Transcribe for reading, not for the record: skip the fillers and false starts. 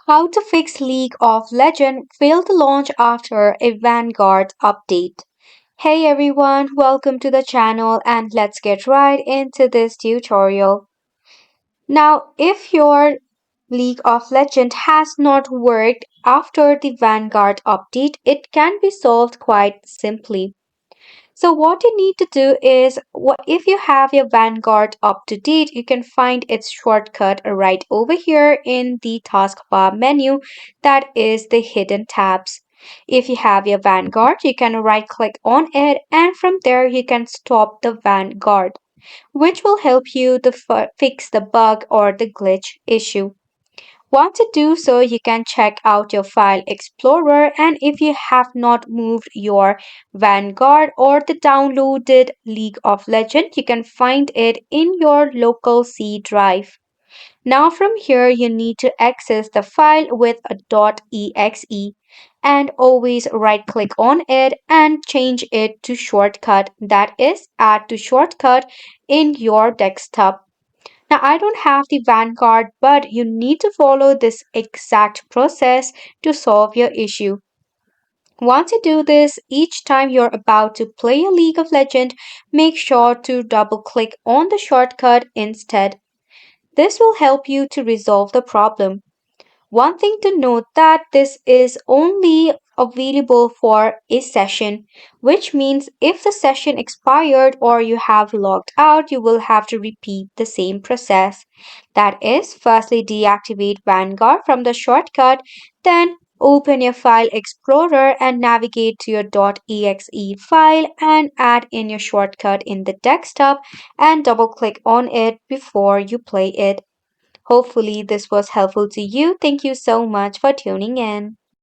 How to fix League of Legends failed to launch after a Vanguard update. Hey everyone, welcome to the channel and let's get right into this tutorial. Now, if your League of Legends has not worked after the Vanguard update, it can be solved quite simply. So what you need to do is if you have your Vanguard up to date, you can find its shortcut right over here in the taskbar menu, that is the hidden tabs. If you have your Vanguard, you can right click on it and from there you can stop the Vanguard, which will help you to fix the bug or the glitch issue. Once you do so, you can check out your file explorer, and if you have not moved your Vanguard or the downloaded League of Legends, you can find it in your local C drive. Now from here you need to access the file with a .exe and always right click on it and change it to shortcut, that is add to shortcut in your desktop. Now, I don't have the Vanguard, but you need to follow this exact process to solve your issue. Once you do this, each time you're about to play a League of Legends, make sure to double click on the shortcut instead. This will help you to resolve the problem. One thing to note that this is only available for a session, which means if the session expired or you have logged out, you will have to repeat the same process. That is, firstly deactivate Vanguard from the shortcut, then open your file explorer and navigate to your .exe file and add in your shortcut in the desktop and double click on it before you play it. Hopefully, this was helpful to you. Thank you so much for tuning in.